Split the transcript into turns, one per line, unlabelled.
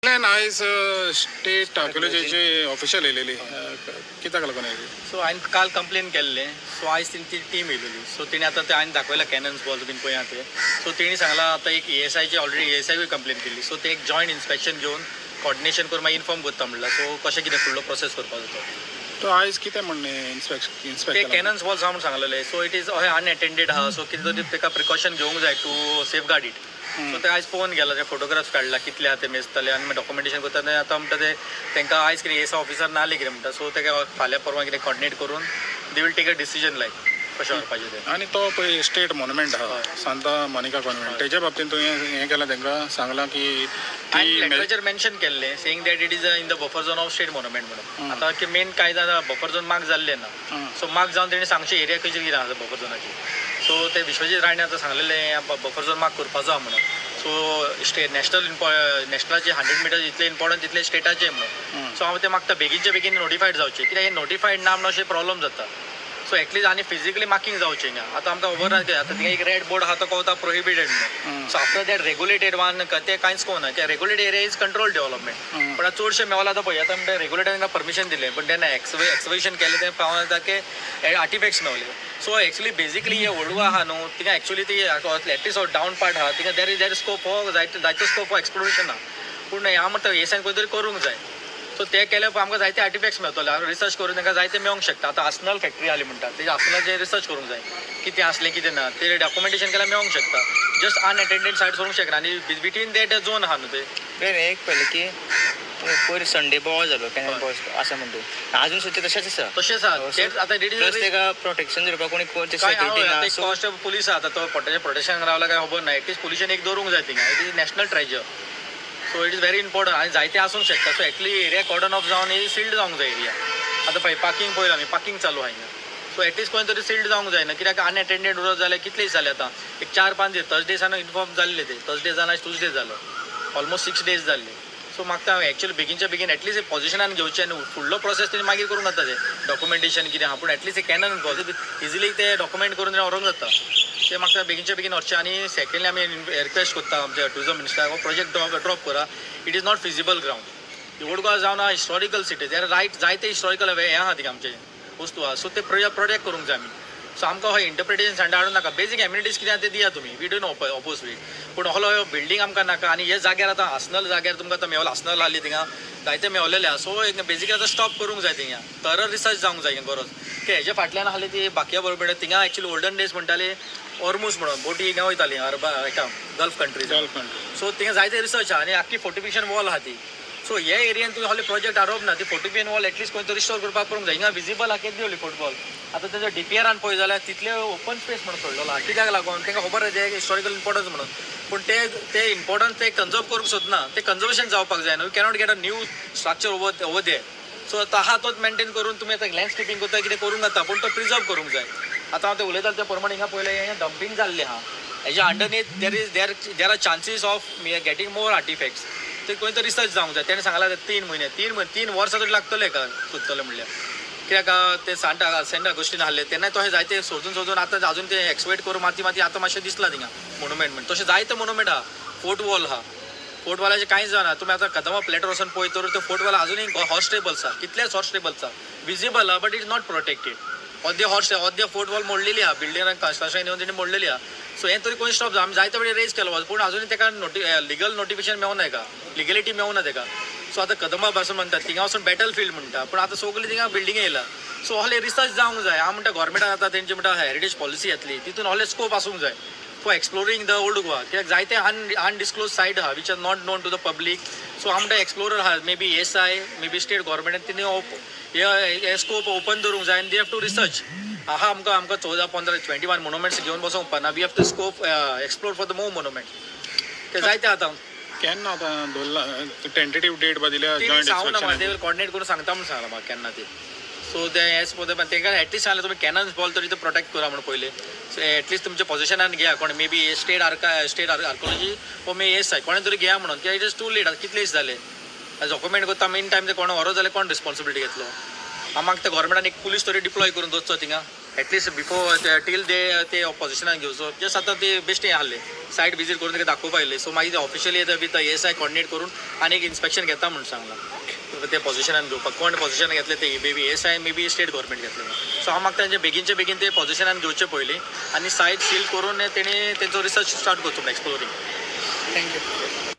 आयज state आर्किओलॉजीचे official येयलेली कित्याक लागून येयली?
सो हांवें काल कंप्लेन केल्लें. सो आयज ती टीम येयलेली. सो तेणी आतां ते हांवें दाखयला कॅनन्स बॉल्स बीन पळया ते. सो तेणी सांगलां आतां एक ESIची ऑलरेडी ESIकूय कंप्लेन केल्ली. सो ते एक जॉयंट इन्स्पेक्शन घेवन कॉर्डिनेशन करून मागीर इन्फॉर्म करता म्हणला. सो कशें कितें फुडलो प्रोसेस करपाक जाता
तो आयज कितें म्हणलें इन्स्पेक्ट
ते कॅनन्स बॉल्स म्हणून सांगलेले. सो इट इज हय अनएटेंडेड आहा. सो कितें तरी ताका प्रिकॉशन घेवंक जाय टू सेफगार्ड इट. सो ते आयज पळोवन गेला. ते फोटोग्राफ्स काडला कितले आहा ते मेजतले आनी डॉक्युमेंटेशन करता. आतां म्हणटा ते तांकां आयज कितें ESI ऑफिसर नासले कितें म्हणटा. सो ताका फाल्यां परवां कितें कॉर्डिनेट करून they will take a decision like कशें व्हरपाचें तें.
आनी तो पळय स्टेट मॉन्युमेंट आहा सांता मोनिका कॉन्व्हेंट तेज्या बाबतींत तुवें हें केलां तांकां सांगलां की
हांवें लेटराचेर मेन्शन केल्लें saying that it is in the buffer zone of state monument म्हणून. आतां की मेन कायदा बफर झोन मार्क जाल्ले ना. सो मार्क जावन तेणी सांगचे एरिया खंयची कितें आसा बफर झोनाची. सो ते विश्वजीत राणे आतां सांगलेलें बफर झोन मार्क करपाचो आहा म्हणून. सो स्टेट नॅशनलाचे 100 मिटर इतले इम्पॉर्टंट तितले स्टेटाचे म्हणून. सो हांव ते मागता बेगीनचे बेगीन नोटिफायड जावचे कित्याक हे नोटिफायड ना म्हणून अशें प्रॉब्लम जाता. सो एटलीस्ट आनी फिजिकली मार्किंग जावचें ना. आतां आमकां खबर आसा आतां थिंगा एक रेड बोर्ड आहा तो कोवता प्रोहिबिटेड म्हणून. So after that regulated one ते कांयच कोवना की regulated area is control development. पण चडशे मेवला आतां पळय आतां म्हणटा रेगुलेटरान परमिशन दिलें पण तेन्ना एक्सवेशन केलें तें पावून येता की आर्टिफॅक्ट्स मेवले. सो एक्चुअली बेजिकली हे वडू आहा न्हू थिंगा एक्चुअली ती एटलीस्ट डावन पार्ट आहा थिंगा देर इज स्कोप फॉर जायतो स्कोप फॉर एक्सप्लोरेशन आहा. पूण ह्या म्हणटा ESIन खंय तरी करूंक जाय. सो ते केल्यार आमकां जायते आर्टिफॅक्ट्स मेळटले. रिसर्च करून तांकां जायते मेळोंक शकता. आतां आसनल फॅक्टरी आली म्हणटा ते आसनलाचेर रिसर्च करूंक जाय कितें आसलें कितें ना ते डॉक्युमेंटेशन केल्यार मेळोंक शकता. जस्ट अनएटेंडेड सायट करूंक शकना आनी बिटवीन दॅट झोन आहा न्हू ते
एक पयलें की पयर संडे बॉल जालो कॅनल बॉल्स आसा म्हणून अजून सुद्दां तशेंच आसा.
आतां
ताका प्रोटेक्शन दिवपाक कोणी सेक्युरिटी
कॉस्ट पुलीस आहा तो प्रोटेक्शन रावला काय खबर ना. एटलीस्ट पुलिशेन एक दवरूंक जाय थिंगा. It is national treasure. So it is very important आनी जायते आसूंक शकता. So actually area cordon off जावन ही सील्ड जावंक जाय एरिया. आतां पळय पार्किंग पळयलां आमी पार्किंग चालू आहा हिंगा. सो एटलीस्ट खंय तरी सील्ड जावंक जायना कित्याक अनएटेंडेड उरत जाल्यार कितले दीस जाले आतां एक 4-5 दीस थर्सडे सावन इन्फॉर्म जाल्ले ते थर्सडे जावन ट्यूजडे जालो ऑलमोस्ट 6 days जाल्ले. सो म्हाका एक्चुअली बेगीनच्या बेगीन एटलीस्ट एक पोजिशनान घेवचें आनी फुडलो प्रोसेस तेणी मागीर करूंक जाता ते डॉक्युमेंटेशन कितें आहा. पूण एटलीस्ट एक कॅनन इजिली ते डॉक्युमेंट करून व्हरोंक जाता. ते म्हाका बेगीनच्या बेगीन व्हरचें. आनी सेकेंडली आमी रिक्वेस्ट करता आमच्या टुरिझम मिनिस्टराक हो प्रोजेक्ट ड्रॉप करा. It is not feasible ground. Wadgaon जावन हिस्टॉरिकल सिटी देर रायट जायते हिस्टॉरिकल हें आहा थिंगा आमचे वस्तू आहा. सो ते प्रोटेक्ट करूंक जाय आमी. सो आमकां हो इंटरप्रिटेशन सांडा हाडूं नाका. बेजीक एम्युनिटीज कितें ते दिया तुमी वी डोंट ऑपोज वीट. पूण हलो बिल्डींग आमकां नाका. आनी हे जाग्यार आतां आसनल जाग्यार तुमकां आतां मेवला आसनल आसली थिंगा जायते मेवलेले आहा. सो बेजिकली आतां स्टॉप करूंक जाय थिंगा. थरर रिसर्च जावंक जाय गरज की हेजे फाटल्यान आसली ती बाकिया बरोबर थिंगा एक्चुअली ओल्डन डेज म्हणटाले ऑर्मूस म्हणून बोटी हिंगा वयताली हेका गल्फ कंट्रीज. सो थिंगा जायते रिसर्च आहा आनी आख्खी फोर्टिफिकेशन वॉल आहा ती. सो हे एरियेन तुवें हले प्रोजेक्ट हाडप ना. ती फोर्टिफिकेशन वॉल एटलीस्ट खंय तरी रिस्टोर करपाक करूंक जाय. हिंगा विजिबल आहा केदी व्हडली फुटबॉल. आतां तेजो DPRन पळय जाल्यार तितले ओपन स्पेस म्हणून सोडलेलो आहा. कित्याक लागून तांकां खबर आसा ते हिस्टॉरिकल इम्पॉर्टन्स म्हणून. पूण ते इम्पॉर्टन्स ते कन्जर्व करूंक सोदना. ते कन्जर्वेशन जावपाक जाय न्हू. You cannot get a new structure over there. So आतां आहा तोच मेंटेन करून तुमी आतां लँडस्केपींग करता कितें करूंक जाता. पूण तो प्रिजर्व करूंक जाय. आतां हांव ते उलयता ते प्रमाणे हिंगा पयलें हें डंपींग जाल्लें आहा. हेज्या underneath there are chances of getting more artefacts. ते खंय तरी रिसर्च जावंक जाय. तेणें सांगलां 3 म्हयने 3 वर्सां तरी लागतले का सोदतले म्हणल्यार. कित्याक ते सेंट अगस्टीन आहले तेन्ना तशें जायते सोदून आतां अजून ते एक्सवेट करून माती आतां मातशें दिसलां थिंगा मोन्युमेंट म्हणून. तशें जायते मोन्युमेंट आहा. फोर्ट वॉल आहा. फोर्ट वॉलाचें कांयच जायना. तुमी आतां कदंबा प्लेटर वचून पळय तर ते फोर्ट वॉल अजुनूय हॉर्स स्टेबल्स आहा. कितलेच हॉर्स स्टेबल्स आहा. विजिबल आहा but it is not protected. अर्दे फोर्ट वॉल मोडलेली आहा. बिल्डिंगाक कन्स्ट्रक्शन येवन तेणी मोडलेली आहा. सो हें तरी कोणी स्टॉप आमी जायते वेळी रेज केलो पूण अजुनूय ताका लिगल नोटिफिकेशन मेळूना ताका लिगलिटी मेळूना ताका. सो आतां कदंबा पासून म्हणटात थिंगा वचून बॅटल फिल्ड म्हणटा. पूण आतां सगळीं थिंगा बिल्डिंगे येयला. सो हले रिसर्च जावंक जाय. हांव म्हणटा गोवोरमेंटान आतां तेंची म्हणटा हेरिटेज पॉलिसी येतली तितून हले स्कोप आसूंक जाय for exploring the old Goa. कित्याक जायते अनडिस्क्लोज सायट आहा which are not known to the public. So हांव म्हणटा एक्सप्लोरर आहा may be ESI may be state गोवोरमेंटान तिणी हे स्कोप ओपन दवरूंक जाय. आनी दे हॅव टू रिसर्च आहा. आमकां 14-15-21 मोन्युमेंट्स घेवन बसोंक उपकारना. We have to scope explore for the more monument. ते जायते आतां
केन्ना आतां दवरला टेंटेटीव डेट बा दिल्या जॉयंट
इन्स्पेक्शन ते कॉर्डिनेट करून सांगता म्हणून सांगलां म्हाका केन्ना ते. सो ते हेच पळय तांकां एटलीस्ट सांगलें तुमी कॅनन्स बॉल तरी ते प्रोटेक्ट करा म्हणून पयलें. सो एटलीस्ट तुमच्या पोजिशनान घेया कोण मे बी स्टेट आर्किओलॉजी वो मे ESI कोणें तरी घेया म्हणून. कित्याक इट इज टू लेट. आतां कितले दीस जाले डॉक्युमेंट करता मेन टायम ते कोण व्हरो जाल्यार कोण रिस्पॉन्सिबिलिटी घेतलो. हांव म्हाका त्या गोवोरमेंटान एक पुलीस तरी डिप्लॉय करून दवरचो थिंगा ॲटलिस्ट बिफोर टील ते पोझिशनान घेऊ सो जस्ट आता ते बेश्टे आहले सायट विजीट करून ताका दाखोवपा आयले सो मागीर ऑफिशियली विथ ASI कॉर्डिनेट करून आनी एक इन्स्पेक्शन घेता म्हणून सांगला ते पोझिशनान घेवपाक कोण पोझिशन घेतले ते may be ASI may be state government घेतले सो हांव म्हाका तांचे बेगीनचे बेगीन ते पोझिशनान घेवचे पयलीं आनी सायट सील करून तेणी तेंचो रिसर्च स्टार्ट करचो एक्सप्लोरींग.
थँक्यू.